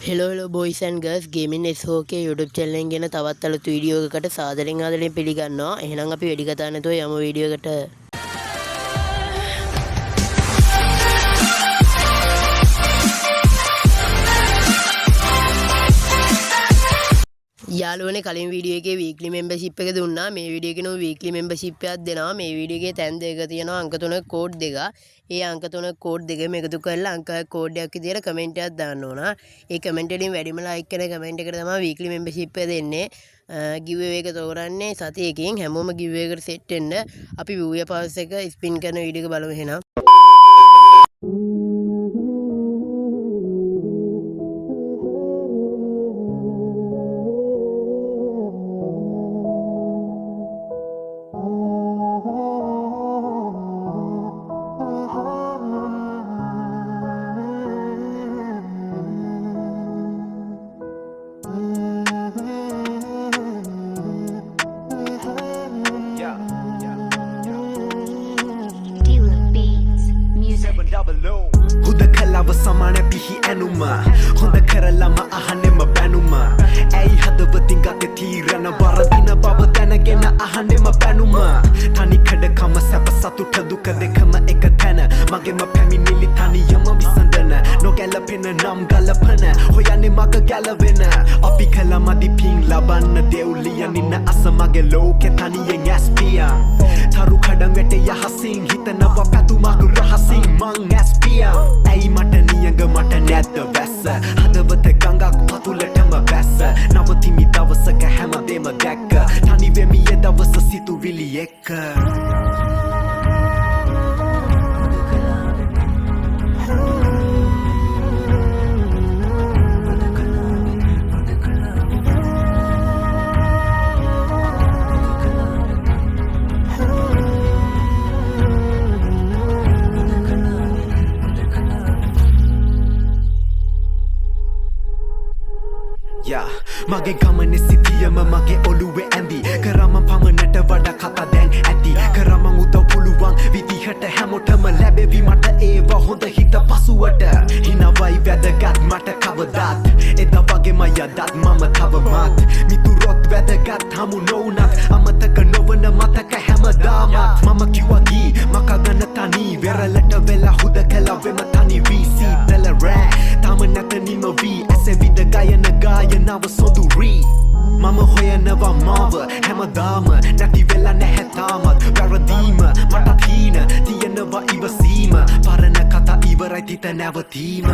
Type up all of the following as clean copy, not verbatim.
hello boys and girls gaming SOK YouTube channel එකෙන් ගෙන තවත් අලුත් වීඩියෝ එකකට සාදරයෙන් ආදරයෙන් පිළිගන්නවා. එහෙනම් අපි වැඩි කතා නැතුව යමු වීඩියෝ එකට. යාළුවනේ කලින් වීඩියෝ එකේ weekly membership එක දුන්නා. මේ වීඩියෝ එකේ නෝ weekly membership එකක් දෙනවා. මේ වීඩියෝ එකේ තැන් දෙකක තියෙනවා අංක 3 කෝඩ් දෙක. ඒ අංක 3 කෝඩ් දෙකම එකතු කරලා අංක කෝඩ් එකක් විදියට කමෙන්ට් එකක් දාන්න ඕන. ඒ කමෙන්ට් වලින් වැඩිම ලයික් කරන කමෙන්ට් එකට තමයි weekly membership එක දෙන්නේ. giveaway එක තෝරන්නේ සතියකින් හැමෝම giveaway එකට set වෙන්න. අපි viewer pass එක spin කරන වීඩියෝ එක බලමු එහෙනම්. හුදකලාව සමාන පිහි ඇනුම හොඳ කරලම අහනෙම බැනුම ඇයි හදවතින් ගත තීරණ වරදින බව දැනගෙන අහනෙම බැනුම තනිකඩකම සැප සතුට දුක දෙකම එක තැන මගේම පැමිණිලි තනියම විසඳන නොගැලපෙන නම් ගලපන හොයන්නේ මග ගැලවෙන අපි කළ මදි පින් ලබන්න දෙව්ලියනින්න අස මගේ ලෝකෙ තනියෙන් ඇස්පියන් තරු කඩම් වැට යහසින් හිතනවා පැතුමක් රහසින් මං ඇස්පියන් ඇයි මට නියඟ මට නැද්ද වැස්ස හදවත ගඟක් පතුලටම වැස්ස නවතිමි දවසක හැමදේම දැක්ක තනිවෙමි ඒ දවස සිතුවිලි එක්ක මගේ ගමන සිතියම මගේ ඔළුවේ ඇඳි කරම පමණට වඩා කතා දැන් ඇති කරම උදව් පුළුවන් විදිහට හැමෝටම ලැබෙවි මට ඒවා හොඳ හිත පසුවට හිනවයි වැදගත් මට කවදාත් එදා වගේම යදත් මම තවමත් මිතුරොත් වැදගත් හමු නොවුනත් අමතක නොවන මතක හැමදාමත් මම කිව්වා ගී මකගන්න තනි වෙරළට වෙලා හුදකලා වෙම තනි වී සීතල රෑ තාම නැත නිම වී ඇසේ විද ගයන ගායනාව සොඳුරී මම හොයනවා මාව හැමදාම නැති වෙලා නැහැ තාමත් වැරදීම මටත් හීන තියෙනවා ඉවසීම පරණ කතා ඉවරයි තිත නැවතීම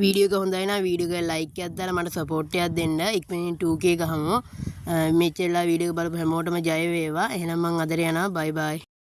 වීඩියෝ එක හොඳයි නම් වීඩියෝ එක ලයික් එකක් දාලා මට සපෝට් එකක් දෙන්න. ඉක්මනින් 2k ගහමු. මෙච්චරලා වීඩියෝ එක බලපු හැමෝටම ජය වේවා. එහෙනම් මං අදට යනවා. බයි බයි.